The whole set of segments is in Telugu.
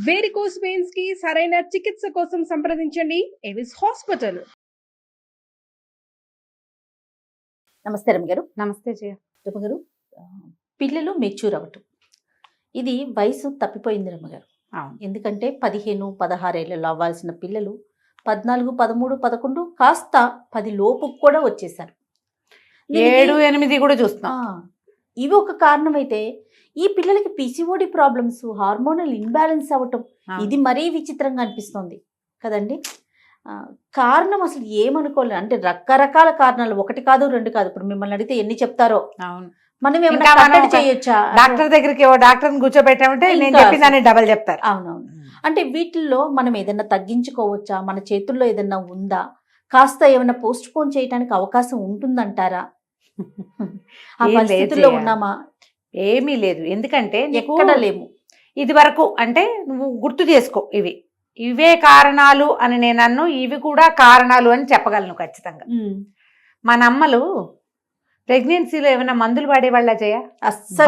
వేరికోస్ వెయిన్స్ కి సరైన చికిత్స కోసం సంప్రదించండి ఎవిస్ హాస్పిటల్. నమస్తే రమ్య గారు. నమస్తే జయ. రమ్య గారు, పిల్లలు మెచ్యూర్ అవ్వటం ఇది వయసు తప్పిపోయింది రమ్య గారు. ఎందుకంటే 15, 16 ఏళ్ళలో అవ్వాల్సిన పిల్లలు 14, 13, 11 కాస్త 10 లోపుకు కూడా వచ్చేసారు. 7, 8 కూడా చూస్తున్నాం. ఇవి ఒక కారణం అయితే, ఈ పిల్లలకి పిసిఓడి ప్రాబ్లమ్స్, హార్మోనల్ ఇన్బ్యాలెన్స్ అవ్వటం ఇది మరీ విచిత్రంగా అనిపిస్తుంది కదండి. కారణం అసలు ఏమనుకోలేదు. అంటే రకరకాల కారణాలు, ఒకటి కాదు, 2 కాదు. ఇప్పుడు మిమ్మల్ని అడిగితే ఎన్ని చెప్తారో. అవును, మనం ఏమైనా చేయొచ్చా? డాక్టర్ దగ్గరికి డాక్టర్ని కూర్చోబెట్టామంటే నేను చెప్పిందని డబల్ చెప్తారు. అవునవును. అంటే వీటిల్లో మనం ఏదైనా తగ్గించుకోవచ్చా? మన చేతుల్లో ఏదైనా ఉందా? కాస్త ఏమైనా పోస్ట్ పోన్ చేయడానికి అవకాశం ఉంటుందంటారా? ఆ పరిస్థితుల్లో ఉన్నామా? ఏమీ లేదు. ఎందుకంటే ఎక్కడ లేము. ఇది వరకు అంటే నువ్వు గుర్తు చేసుకో, ఇవే కారణాలు అని నేను ఇవి కూడా కారణాలు అని చెప్పగలను ఖచ్చితంగా. మన అమ్మలు ప్రెగ్నెన్సీలో ఏమైనా మందులు వాడేవాళ్ళ చేయ?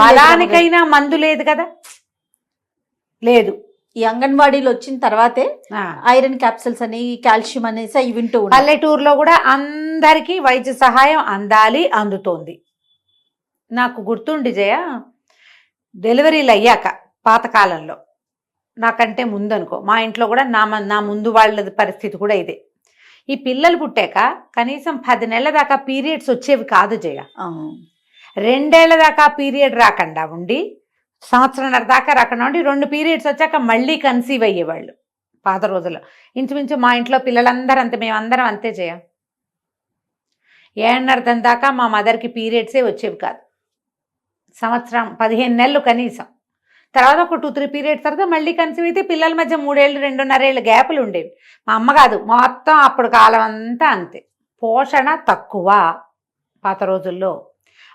బలానికైనా మందు లేదు కదా, లేదు. ఈ అంగన్వాడీలు వచ్చిన తర్వాతే ఐరన్ క్యాప్సిల్స్ అని, కాల్షియం అనేసి ఇవి వింటూ. పల్లెటూరులో కూడా అందరికీ వైద్య సహాయం అందాలి, అందుతోంది. నాకు గుర్తుండి జయ, డెలివరీలు అయ్యాక పాతకాలంలో, నాకంటే ముందు అనుకో, మా ఇంట్లో కూడా నా ముందు వాళ్ళ పరిస్థితి కూడా ఇదే. ఈ పిల్లలు పుట్టాక కనీసం 10 నెలల దాకా పీరియడ్స్ వచ్చేవి కాదు జయ. 2 ఏళ్ల దాకా పీరియడ్ రాకుండా ఉండి, సంవత్సరంన్నర దాకా రాకుండా ఉండి, 2 పీరియడ్స్ వచ్చాక మళ్ళీ కన్సీవ్ అయ్యేవాళ్ళు పాత రోజుల్లో. ఇంచుమించు మా ఇంట్లో పిల్లలందరూ అంతే, మేమందరం అంతే జయ. 7.5 దాకా మా మదర్కి పీరియడ్సే వచ్చేవి కాదు. సంవత్సరం 15 నెలలు కనీసం. తర్వాత ఒక 2-3 పీరియడ్స్ తర్వాత మళ్ళీ కన్సీవ్ అయితే పిల్లల మధ్య 3 ఏళ్ళు 2.5 ఏళ్ళు గ్యాపులు ఉండేవి. మా అమ్మ కాదు, మొత్తం అప్పుడు కాలం అంతా అంతే. పోషణ తక్కువ పాత రోజుల్లో,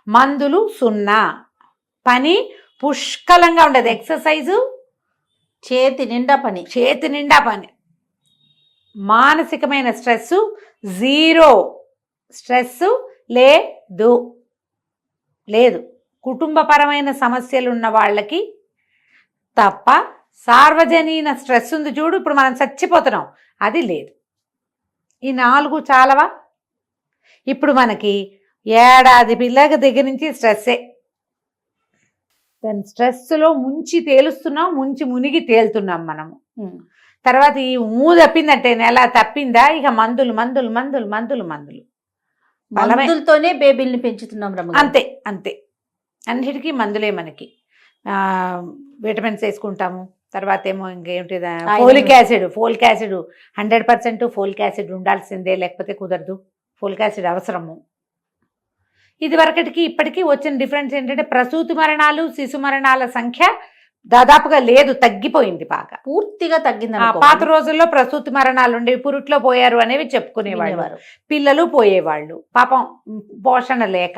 మందులు 0, పని పుష్కలంగా ఉండేది. ఎక్సర్సైజు చేతి నిండా పని. మానసికమైన స్ట్రెస్ 0. స్ట్రెస్ లేదు. కుటుంబపరమైన సమస్యలు ఉన్న వాళ్ళకి తప్ప సార్వజనీన స్ట్రెస్ ఉంది చూడు, ఇప్పుడు మనం చచ్చిపోతున్నాం, అది లేదు. ఈ 4 చాలవా? ఇప్పుడు మనకి ఏడాది పిల్లల దగ్గర నుంచి స్ట్రెస్సే. దాని స్ట్రెస్లో ముంచి తేలుస్తున్నాం, మునిగి తేలుతున్నాం మనము. తర్వాత ఈ తప్పిందంటే, నెల తప్పిందా, ఇక మందులతోనే బేబీల్ని పెంచుతున్నాం. అంతే. అన్నిటికీ మందులే మనకి. విటమిన్స్ వేసుకుంటాము. తర్వాత ఏమో ఇంకేమిటి, ఫోలిక్ యాసిడ్ 100% ఫోలిక్ యాసిడ్ ఉండాల్సిందే, లేకపోతే కుదరదు. ఫోలిక్ యాసిడ్ అవసరము. ఇది వరకటికి ఇప్పటికీ వచ్చిన డిఫరెన్స్ ఏంటంటే, ప్రసూతి మరణాలు, శిశు మరణాల సంఖ్య దాదాపుగా లేదు, తగ్గిపోయింది, బాగా పూర్తిగా తగ్గింది. పాత రోజుల్లో ప్రసూతి మరణాలు ఉండేవి, పురుట్లో పోయారు అనేవి చెప్పుకునేవాళ్ళు, పిల్లలు పోయేవాళ్ళు. పాపం పోషణ లేక,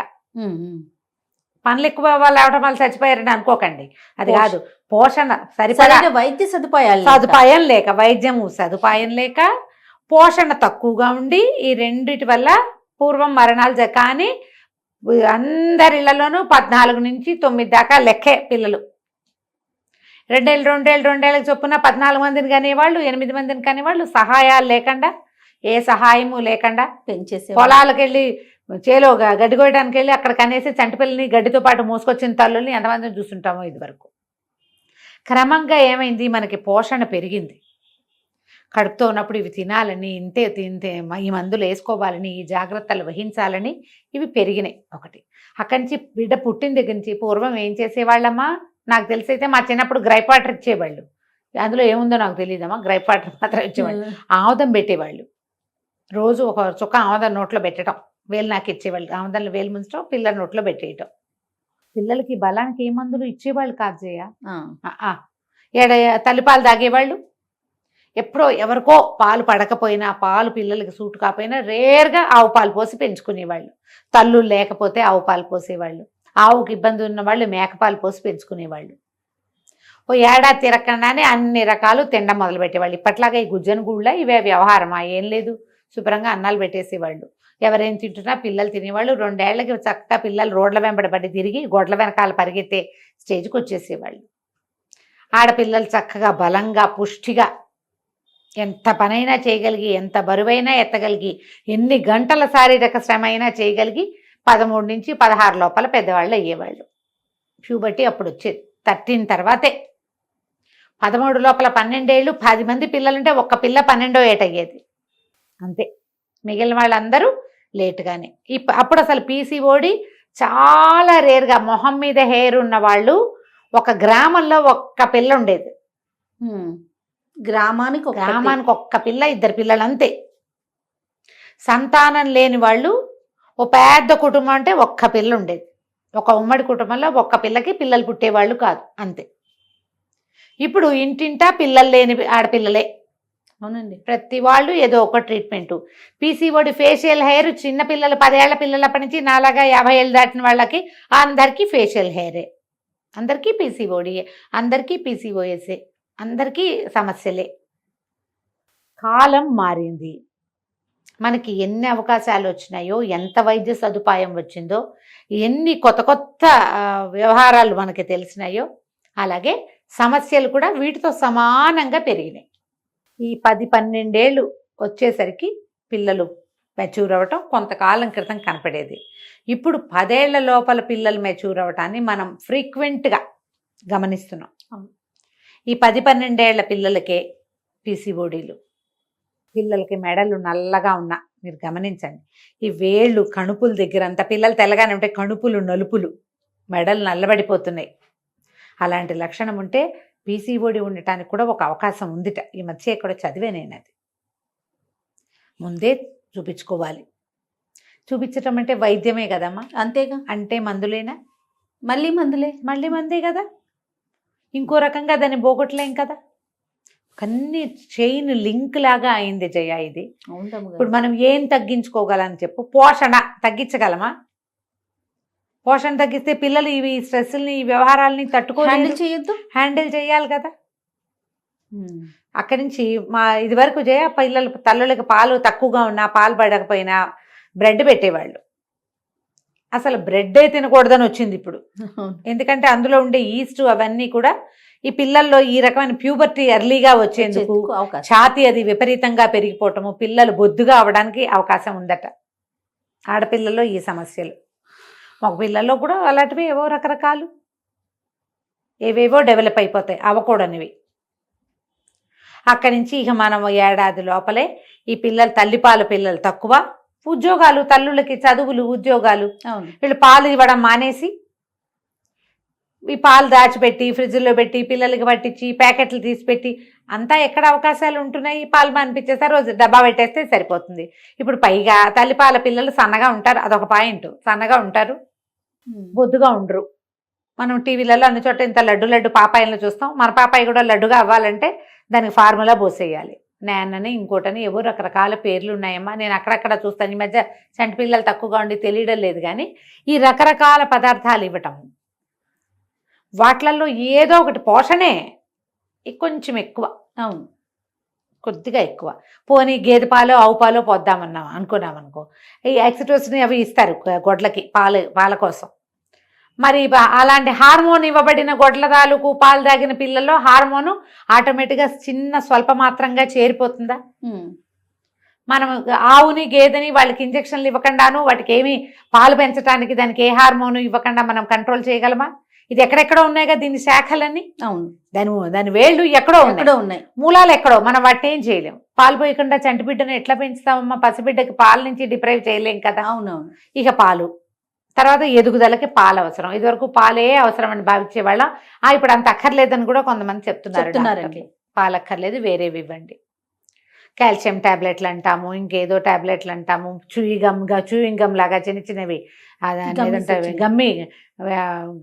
పనులు ఎక్కువ లేవడం వల్ల చచ్చిపోయారని అనుకోకండి, అది కాదు. పోషణ సరిపడా వైద్య సదుపాయం లేక, వైద్యము సదుపాయం లేక, పోషణ తక్కువగా ఉండి, ఈ రెండిటి వల్ల పూర్వం మరణాలు. కానీ అందరిళ్లలోనూ 14 నుంచి 9 దాకా లెక్కే పిల్లలు. 2 ఏళ్ళకి చొప్పున 14 మందిని కనేవాళ్ళు, 8 మందిని కనేవాళ్ళు. సహాయాలు లేకుండా, ఏ సహాయము లేకుండా పెంచేసే. పొలాలకు వెళ్ళి, చేలో గడ్డి కోయడానికి వెళ్ళి అక్కడ కనేసి చంటిపిల్లని గడ్డితో పాటు మోసుకొచ్చిన తల్లుల్ని ఎంతమందిని చూస్తుంటామో. ఇది వరకు క్రమంగా ఏమైంది, మనకి పోషణ పెరిగింది. కడుపుతో ఉన్నప్పుడు ఇవి తినాలని, ఇంతే ఈ మందులు వేసుకోవాలని, ఈ జాగ్రత్తలు వహించాలని ఇవి పెరిగినాయి. ఒకటి. అక్కడి నుంచి బిడ్డ పుట్టిన దగ్గర నుంచి, పూర్వం ఏం చేసేవాళ్ళమ్మా, నాకు తెలిసైతే మా చిన్నప్పుడు గ్రైప్ వాటర్ ఇచ్చేవాళ్ళు. అందులో ఏముందో నాకు తెలియదమ్మా, గ్రైప్ వాటర్ మాత్రం ఇచ్చేవాళ్ళు. ఆముదం పెట్టేవాళ్ళు, రోజు ఒక చుక్క ఆముదం నోట్లో పెట్టడం, వేలు నాకు ఇచ్చేవాళ్ళు. ఆముదంలో వేలు ముంచడం, పిల్లల నోట్లో పెట్టేయటం. పిల్లలకి బలానికి ఏ మందులు ఇచ్చేవాళ్ళు కాదు జయ. తల్లిపాలు తాగేవాళ్ళు. ఎప్పుడో ఎవరికో పాలు పడకపోయినా, పాలు పిల్లలకి సూటు కాకపోయినా రేర్గా ఆవు పాలు పోసి పెంచుకునేవాళ్ళు. తల్లు లేకపోతే ఆవు పాలు పోసేవాళ్ళు. ఆవుకి ఇబ్బంది ఉన్న వాళ్ళు మేకపాలు పోసి పెంచుకునేవాళ్ళు. ఓ ఏడాది తిరగకుండానే అన్ని రకాలు తినడం మొదలుపెట్టేవాళ్ళు. ఇప్పట్లాగా ఈ గుజ్జను గుళ్ళ ఇవే వ్యవహారమా? ఏం లేదు, శుభ్రంగా అన్నాలు పెట్టేసేవాళ్ళు. ఎవరేం తింటున్నా పిల్లలు తినేవాళ్ళు. 2 ఏళ్లకి చక్కగా పిల్లలు రోడ్ల వెంబడి తిరిగి గొడ్ల వెనకాల పరిగెత్తే స్టేజ్కి వచ్చేసేవాళ్ళు. ఆడపిల్లలు చక్కగా బలంగా పుష్టిగా ఎంత పనైనా చేయగలిగి ఎంత బరువైనా ఎత్తగలిగి ఎన్ని గంటల శారీరక శ్రమ అయినా చేయగలిగి 13 నుంచి 16 లోపల పెద్దవాళ్ళు అయ్యేవాళ్ళు. ప్యూబర్టీ అప్పుడు వచ్చేది 13 తర్వాతే. 13 లోపల 12 ఏళ్ళు 10 మంది పిల్లలుంటే ఒక్క పిల్ల 12వ ఏట అయ్యేది అంతే. మిగిలిన వాళ్ళందరూ లేటుగానే. అప్పుడు అసలు పీసీఓడి చాలా రేర్గా, మొహం మీద హెయిర్ ఉన్న వాళ్ళు ఒక గ్రామంలో ఒక్క పిల్ల ఉండేది. గ్రామానికి ఒక్క పిల్ల, 2 పిల్లలు అంతే. సంతానం లేని వాళ్ళు ఓ పెద్ద కుటుంబం అంటే ఒక్క పిల్ల ఉండేది. ఒక ఉమ్మడి కుటుంబంలో ఒక్క పిల్లకి పిల్లలు పుట్టేవాళ్ళు కాదు అంతే. ఇప్పుడు ఇంటింటా పిల్లలు లేని ఆడపిల్లలే. అవునండి. ప్రతి వాళ్ళు ఏదో ఒక ట్రీట్మెంటు. పీసీఓడి ఫేషియల్ హెయిర్ చిన్న పిల్లలు 10 ఏళ్ల పిల్లలప్పటి నుంచి నాలాగా 50 ఏళ్ళు దాటిన వాళ్ళకి అందరికీ ఫేషియల్ హెయిరే, అందరికీ పీసీఓడియే, అందరికీ పీసీఓఎస్ఏ, అందరికీ సమస్యలే. కాలం మారింది. మనకి ఎన్ని అవకాశాలు వచ్చినాయో, ఎంత వైద్య సదుపాయం వచ్చిందో, ఎన్ని కొత్త కొత్త వ్యవహారాలు మనకి తెలిసినాయో, అలాగే సమస్యలు కూడా వీటితో సమానంగా పెరిగినాయి. ఈ 10-12 ఏళ్ళు వచ్చేసరికి పిల్లలు మెచ్యూర్ అవ్వటం కొంతకాలం క్రితం కనపడేది. ఇప్పుడు 10 ఏళ్ల లోపల పిల్లలు మెచ్యూర్ అవ్వటాన్ని మనం ఫ్రీక్వెంట్గా గమనిస్తున్నాం. ఈ 10-12 ఏళ్ల పిల్లలకే పీసీఓడీలు. పిల్లలకి మెడలు నల్లగా ఉన్నా మీరు గమనించండి. ఈ వేళ్ళు కణుపుల దగ్గర అంతా పిల్లలు తెల్లగానే ఉంటే కణుపులు నలుపులు, మెడలు నల్లబడిపోతున్నాయి. అలాంటి లక్షణం ఉంటే పీసీఓడి ఉండటానికి కూడా ఒక అవకాశం ఉందిట. ఈ మధ్య ఎక్కడ చదివే నేను అది. ముందే చూపించుకోవాలి. చూపించటం అంటే వైద్యమే కదమ్మా. అంతేగా. అంటే మందులేనా? మళ్ళీ మందే కదా. ఇంకో రకంగా దాన్ని పోగొట్టలేం కదా. కన్నీ చైన్ లింక్ లాగా అయింది జయ ఇది. ఇప్పుడు మనం ఏం తగ్గించుకోగలని చెప్పు. పోషణ తగ్గించగలమా? పోషణ తగ్గిస్తే పిల్లలు ఇవి స్ట్రెస్ని, ఈ వ్యవహారాలని హ్యాండిల్ చేయాలి కదా. అక్కడి నుంచి ఇది వరకు జయ తల్లులకి పాలు తక్కువగా ఉన్నా, పాలు పడకపోయినా బ్రెడ్ పెట్టేవాళ్ళు. అసలు బ్రెడ్డే తినకూడదని వచ్చింది ఇప్పుడు. ఎందుకంటే అందులో ఉండే ఈస్ట్ అవన్నీ కూడా ఈ పిల్లల్లో ఈ రకమైన ప్యూబర్టీ ఎర్లీగా వచ్చేందుకు, ఛాతీ అది విపరీతంగా పెరిగిపోవటము, పిల్లలు బొద్దుగా అవడానికి అవకాశం ఉందట. ఆడపిల్లల్లో ఈ సమస్యలు, మగ పిల్లల్లో కూడా అలాంటివి ఏవో రకరకాలు ఏవేవో డెవలప్ అయిపోతాయి అవ్వకూడనివి. అక్కడి నుంచి ఇక మనం ఏడాది లోపలే ఈ తల్లిపాలు పిల్లలు తక్కువ, ఉద్యోగాలు, తల్లులకి చదువులు, ఉద్యోగాలు, వీళ్ళు పాలు ఇవ్వడం మానేసి ఈ పాలు దాచిపెట్టి ఫ్రిడ్జ్లో పెట్టి పిల్లలకి పట్టించి ప్యాకెట్లు తీసిపెట్టి అంతా ఎక్కడ అవకాశాలు ఉంటున్నాయి. పాలు మానిపించేస్తారు, రోజు డబ్బా పెట్టేస్తే సరిపోతుంది. ఇప్పుడు పైగా తల్లిపాల పిల్లలు సన్నగా ఉంటారు, అదొక పాయింట్. సన్నగా ఉంటారు, బొద్దుగా ఉండరు. మనం టీవీలలో అన్ని చోట ఇంత లడ్డు పాపాయిలను చూస్తాం. మన పాపాయి కూడా లడ్డుగా అవ్వాలంటే దానికి ఫార్ములా పోసేయాలి. నాన్నని ఇంకోటని ఏవో రకరకాల పేర్లు ఉన్నాయమ్మా. నేను అక్కడక్కడ చూస్తాను. ఈ మధ్య చంటి పిల్లలు తక్కువగా ఉండి తెలియడం లేదు. కానీ ఈ రకరకాల పదార్థాలు ఇవ్వటం, వాటిలలో ఏదో ఒకటి పోషణే కొంచెం ఎక్కువ, అవును కొద్దిగా ఎక్కువ. పోనీ గేదె పాలు ఆవు పాలు పోద్దామన్నాం అనుకున్నామనుకో, ఈ ఎక్సిటోసిన్ అవి ఇస్తారు గొడ్లకి పాల కోసం. మరి అలాంటి హార్మోన్ ఇవ్వబడిన గొడ్ల తాలూకు పాలు తాగిన పిల్లల్లో హార్మోను ఆటోమేటిక్గా చిన్న స్వల్ప మాత్రంగా చేరిపోతుందా? మనం ఆవుని గేదెని వాళ్ళకి ఇంజక్షన్లు ఇవ్వకుండాను, వాటికి ఏమి పాలు పెంచడానికి దానికి ఏ హార్మోను ఇవ్వకుండా మనం కంట్రోల్ చేయగలమా? ఇది ఎక్కడెక్కడో ఉన్నాయి కదా దీని శాఖలన్నీ. అవును, దాని వేళ్ళు ఎక్కడో ఉన్నాయి, మూలాలు ఎక్కడో. మనం వాటిని ఏం చేయలేం. పాలు పోయకుండా చంటి బిడ్డను ఎట్లా పెంచుతామమ్మా? పసిబిడ్డకి పాల నుంచి డిప్రైవ్ చేయలేం కదా. అవునవును. ఇక పాలు తర్వాత ఎదుగుదలకి పాలు అవసరం. ఇదివరకు పాలే అవసరం అని భావించేవాళ్ళం. ఇప్పుడు అంత అక్కర్లేదని కూడా కొంతమంది చెప్తున్నారు. పాలు అక్కర్లేదు, వేరేవి ఇవ్వండి. కాల్షియం టాబ్లెట్లు అంటాము, ఇంకేదో టాబ్లెట్లు అంటాము, చూయింగ్ గమ్ లాగా చిన్నవి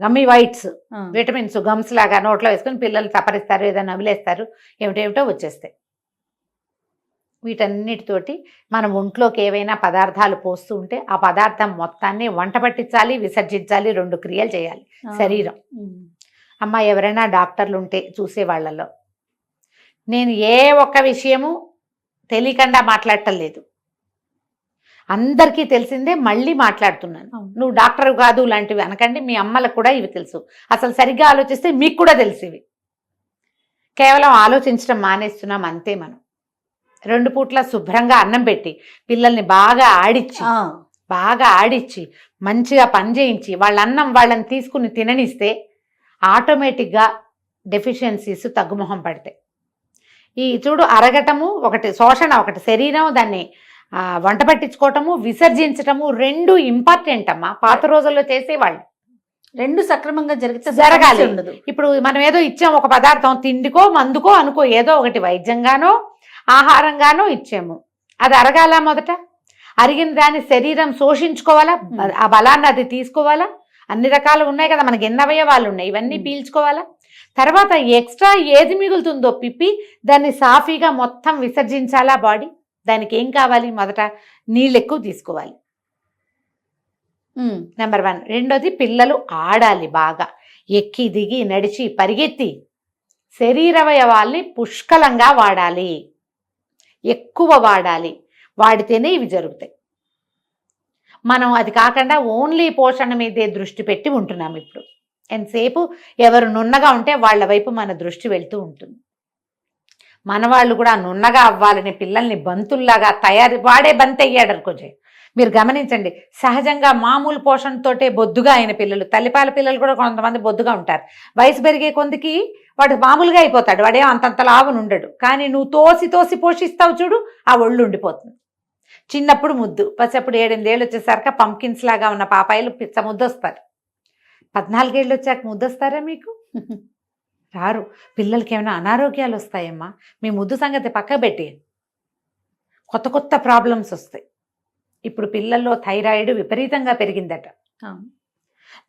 గమ్మీ వైట్స్, విటమిన్స్ గమ్స్ లాగా నోట్లో వేసుకొని పిల్లలు చప్పరిస్తారు, ఏదైనా నమిలేస్తారు, ఏమిటేమిటో వచ్చేస్తాయి. వీటన్నిటితోటి మనం ఒంట్లోకి ఏవైనా పదార్థాలు పోస్తూ ఉంటే ఆ పదార్థం మొత్తాన్ని వంట పట్టించాలి, విసర్జించాలి, 2 క్రియలు చేయాలి శరీరం. అమ్మ ఎవరైనా డాక్టర్లు ఉంటే చూసే వాళ్ళలో నేను ఏ ఒక్క విషయము తెలియకుండా మాట్లాడటం లేదు, అందరికీ తెలిసిందే మళ్ళీ మాట్లాడుతున్నాను. నువ్వు డాక్టర్ కాదు లాంటివి అనకండి. మీ అమ్మలకు కూడా ఇవి తెలుసు. అసలు సరిగ్గా ఆలోచిస్తే మీకు కూడా తెలిసివి. కేవలం ఆలోచించడం మానేస్తున్నాం అంతే. మనం 2 పూట్ల శుభ్రంగా అన్నం పెట్టి పిల్లల్ని బాగా ఆడిచ్చి మంచిగా పని చేయించి వాళ్ళ అన్నం వాళ్ళని తీసుకుని తిననిస్తే ఆటోమేటిక్గా డెఫిషియన్సీస్ తగ్గుముఖం పడతాయి. ఈ చూడు అరగటము ఒకటి, శోషణ ఒకటి, శరీరం దాన్ని వంట పట్టించుకోవటము, విసర్జించటము 2 ఇంపార్టెంట్ అమ్మా. పాత రోజుల్లో చేసేవాళ్ళు. 2 సక్రమంగా జరగాలి. ఉండదు. ఇప్పుడు మనం ఏదో ఇచ్చాము ఒక పదార్థం, తిండికో మందుకో అనుకో, ఏదో ఒకటి వైద్యంగానో ఆహారంగానో ఇచ్చాము, అది అరగాల. మొదట అరిగిన దాన్ని శరీరం శోషించుకోవాలా, ఆ బలాన్ని అది తీసుకోవాలా. అన్ని రకాలు ఉన్నాయి కదా మనకి, ఎన్ని అవయవాలు ఉన్నాయి, ఇవన్నీ పీల్చుకోవాలా. తర్వాత ఎక్స్ట్రా ఏది మిగులుతుందో పిప్పి దాన్ని సాఫీగా మొత్తం విసర్జించాలా బాడీ. దానికి ఏం కావాలి, మొదట నీళ్ళు ఎక్కువ తీసుకోవాలి, నెంబర్ 1. రెండోది పిల్లలు ఆడాలి బాగా, ఎక్కి దిగి నడిచి పరిగెత్తి శరీరవయవాల్ని పుష్కలంగా వాడాలి, ఎక్కువ వాడాలి. వాడితేనే ఇవి జరుగుతాయి. మనం అది కాకుండా ఓన్లీ పోషణ మీదే దృష్టి పెట్టి ఉంటున్నాం ఇప్పుడు. ఎంతసేపు ఎవరు నున్నగా ఉంటే వాళ్ళ వైపు మన దృష్టి వెళ్తూ ఉంటుంది. మన వాళ్ళు కూడా నున్నగా అవ్వాలని పిల్లల్ని బంతుల్లాగా వాడే బంతి అయ్యాడు అనుకోజే. మీరు గమనించండి, సహజంగా మామూలు పోషణతోటే బొద్దుగా అయిన పిల్లలు, తల్లిపాల పిల్లలు కూడా కొంతమంది బొద్దుగా ఉంటారు. వయసు పెరిగే కొందికి వాడు మామూలుగా అయిపోతాడు, వాడేం అంతంత లాభం ఉండడు. కానీ నువ్వు తోసి పోషిస్తావు చూడు, ఆ ఒళ్ళు ఉండిపోతుంది. చిన్నప్పుడు ముద్దు, పచ్చప్పుడు 7-8 ఏళ్ళు వచ్చేసరికి పంకిన్స్ లాగా ఉన్న పాపాయిలు పిచ్చ ముద్దొస్తారు. 14 ఏళ్ళు వచ్చాక ముద్దొస్తారా మీకు? రారు. పిల్లలకి ఏమైనా అనారోగ్యాలు వస్తాయమ్మా, మీ ముద్దు సంగతి పక్క పెట్టి కొత్త ప్రాబ్లమ్స్ వస్తాయి. ఇప్పుడు పిల్లల్లో థైరాయిడ్ విపరీతంగా పెరిగిందట.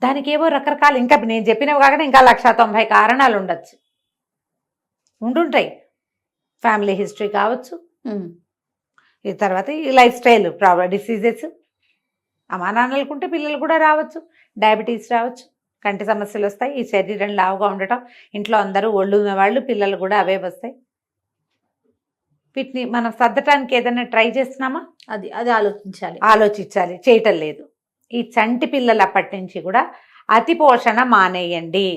దానికి ఏవో రకరకాల, ఇంకా నేను చెప్పినవి కాకుండా ఇంకా 190 కారణాలు ఉండొచ్చు, ఉంటుంటాయి. ఫ్యామిలీ హిస్టరీ కావచ్చు, ఈ తర్వాత ఈ లైఫ్ స్టైల్ డిసీజెస్, అమ్మా నాన్నలకుంటే పిల్లలు కూడా రావచ్చు. డయాబెటీస్ రావచ్చు, కంటి సమస్యలు వస్తాయి, ఈ శరీరం లావుగా ఉండటం, ఇంట్లో అందరూ ఒళ్ళు ఉన్నవాళ్ళు పిల్లలు కూడా అవే వస్తాయి. వీటిని మనం సర్దటానికి ఏదైనా ట్రై చేస్తున్నామా? అది ఆలోచించాలి, చేయటం లేదు. ఈ చంటి పిల్లలు అప్పటి నుంచి కూడా అతి పోషణ మానేయండి.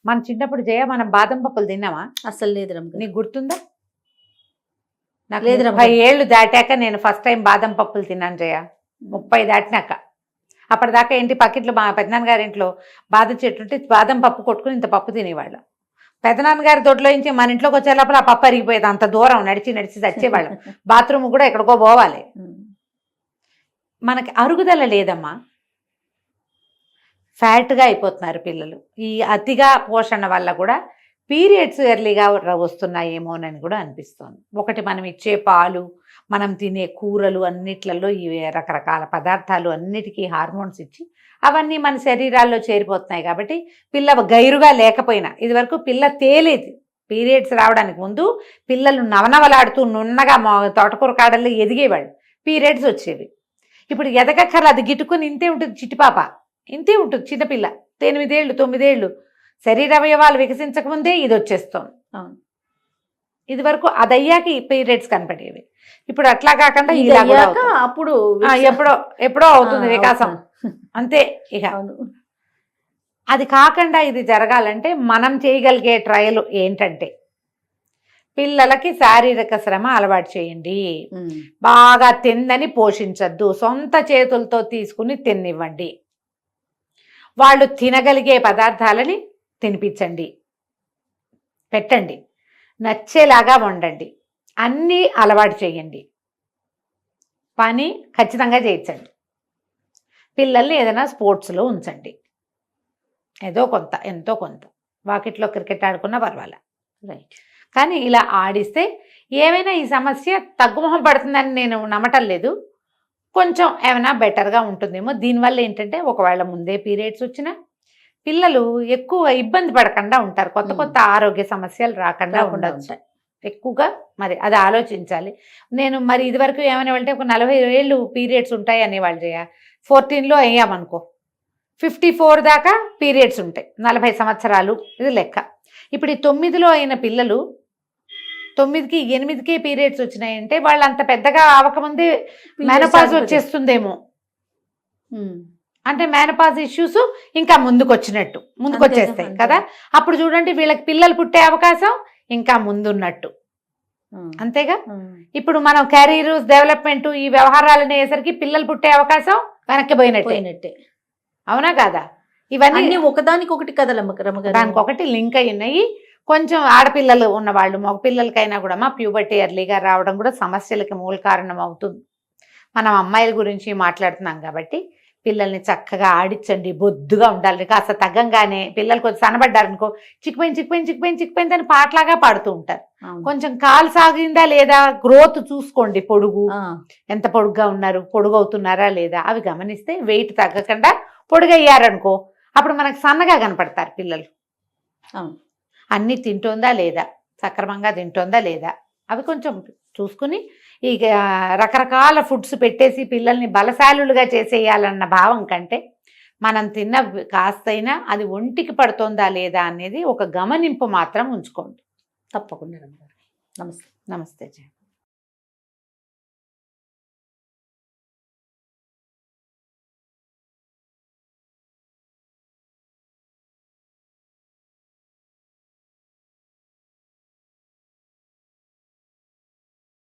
మన చిన్నప్పుడు జయ మనం బాదం పప్పులు తిన్నామా? అసలు లేదు. నీకు గుర్తుందా? నాకు 30 ఏళ్ళు దాటాక నేను ఫస్ట్ టైం బాదం పప్పులు తిన్నాను జయ. 30 దాటినాక. అప్పటిదాకా ఏంటి, పక్కింట్లో మా పెద్దనాన్నగారి ఇంట్లో బాదం చెట్టు ఉంటే బాదం పప్పు కొట్టుకుని ఇంత పప్పు తినేవాళ్ళం. పెద్దనాన్నగారి తోటలో నుంచి మన ఇంట్లోకి వచ్చే లోపల ఆ పప్పు అరిగిపోయేది. అంత దూరం నడిచి చచ్చేవాళ్ళం. బాత్రూమ్ కూడా ఎక్కడికో పోవాలి. మనకి అరుగుదల లేదమ్మా, ఫ్యాట్గా అయిపోతున్నారు పిల్లలు. ఈ అతిగా పోషణ వల్ల కూడా పీరియడ్స్ ఎర్లీగా వస్తున్నాయేమోనని కూడా అనిపిస్తుంది. ఒకటి, మనం ఇచ్చే పాలు, మనం తినే కూరలు అన్నిట్లలో ఈ రకరకాల పదార్థాలు అన్నిటికీ హార్మోన్స్ ఇచ్చి అవన్నీ మన శరీరాల్లో చేరిపోతున్నాయి. కాబట్టి పిల్ల గైరుగా లేకపోయినా, ఇదివరకు పిల్ల తేలేదు. పీరియడ్స్ రావడానికి ముందు పిల్లలు నవనవలాడుతూ నున్నగా తోటకూర కాడల్లో ఎదిగేవాళ్ళు, పీరియడ్స్ వచ్చేవి. ఇప్పుడు ఎదగక్కర్ల, అది గిట్టుకుని ఇంతే ఉంటుంది. చిట్టిపాప ఇంతే ఉంటుంది, చిన్నపిల్ల 8 ఏళ్ళు 9 ఏళ్ళు, శరీర అవయవాలు వికసించకముందే ఇది వచ్చేస్తుంది. ఇది వరకు అదయ్యాక ఈ పీరియడ్స్ కనపడేవి. ఇప్పుడు అట్లా కాకుండా అప్పుడు ఎప్పుడో అవుతుంది వికాసం, అంతే. ఇక అది కాకుండా ఇది జరగాలంటే మనం చేయగలిగే ట్రయల్ ఏంటంటే, పిల్లలకి శారీరక శ్రమ అలవాటు చేయండి. బాగా తిందని పోషించద్దు, సొంత చేతులతో తీసుకుని తినివ్వండి. వాళ్ళు తినగలిగే పదార్థాలని తినిపించండి, పెట్టండి, నచ్చేలాగా వండండి, అన్నీ అలవాటు చేయండి. పని ఖచ్చితంగా చేయించండి. పిల్లల్ని ఏదైనా స్పోర్ట్స్లో ఉంచండి, ఎంతో కొంత వాకిట్లో క్రికెట్ ఆడుకున్నా పర్వాలే, రైట్. కానీ ఇలా ఆడిస్తే ఏమైనా ఈ సమస్య తగ్గుముఖం పడుతుందని నేను నమ్మటం లేదు. కొంచెం ఏమైనా బెటర్గా ఉంటుందేమో. దీనివల్ల ఏంటంటే, ఒకవేళ ముందే పీరియడ్స్ వచ్చినా పిల్లలు ఎక్కువ ఇబ్బంది పడకుండా ఉంటారు, కొత్త ఆరోగ్య సమస్యలు రాకుండా ఉండొచ్చు ఎక్కువగా. మరి అది ఆలోచించాలి. నేను మరి ఇదివరకు ఏమనేవాళ్ళంటే, ఒక 40 ఏళ్ళు పీరియడ్స్ ఉంటాయి అనేవాళ్ళు జయ. 14లో అయ్యామనుకో, 54 దాకా పీరియడ్స్ ఉంటాయి, 40 సంవత్సరాలు ఇది లెక్క. ఇప్పుడు ఈ 9లో అయిన పిల్లలు 9కి 8కే పీరియడ్స్ వచ్చినాయంటే వాళ్ళు అంత పెద్దగా అవ్వకముందే మెనోపాజ్ వచ్చేస్తుందేమో. అంటే మేనపాజ్ ఇష్యూస్ ఇంకా ముందుకొచ్చేస్తాయి అంతే. కదా. అప్పుడు చూడండి వీళ్ళకి పిల్లలు పుట్టే అవకాశం ఇంకా ముందున్నట్టు, అంతేగా. ఇప్పుడు మనం కెరీర్ డెవలప్మెంట్ ఈ వ్యవహారాలు అయ్యేసరికి పిల్లలు పుట్టే అవకాశం వెనక్కి పోయినట్టే, అవునా కాదా. ఇవన్నీ అన్ని ఒకదానికొకటి కదా రమ్మగారు. దానికి ఒకటి లింక్ అయి ఉన్నాయి. కొంచెం ఆడపిల్లలు ఉన్నవాళ్ళు మగ పిల్లలకైనా కూడా మా ప్యూబర్టీ ఎర్లీగా రావడం కూడా సమస్యలకి మూల కారణం అవుతుంది. మనం అమ్మాయిల గురించి మాట్లాడుతున్నాం కాబట్టి పిల్లల్ని చక్కగా ఆడించండి, బొద్దుగా ఉండాలి. కాస్త తగ్గంగానే పిల్లలు కొంచెం సన్నబడ్డారనుకో చిక్కిపోయింది అని పాటలాగా పాడుతూ ఉంటారు. కొంచెం కాలు సాగిందా లేదా, గ్రోత్ చూసుకోండి, పొడుగు ఎంత పొడుగ్గా ఉన్నారు, పొడుగు అవుతున్నారా లేదా అవి గమనిస్తే వెయిట్ తగ్గకుండా పొడుగయ్యారనుకో అప్పుడు మనకు సన్నగా కనపడతారు పిల్లలు. అన్నీ తింటోందా లేదా, సక్రమంగా తింటోందా లేదా అవి కొంచెం చూసుకుని ఇక రకరకాల ఫుడ్స్ పెట్టేసి పిల్లల్ని బలశాలులుగా చేసేయాలన్న భావం కంటే మనం తిన్న కాస్తైనా అది ఒంటికి పడుతోందా లేదా అనేది ఒక గమనింపు మాత్రం ఉంచుకోండి. తప్పకుండా. నమస్తే. నమస్తే జయ.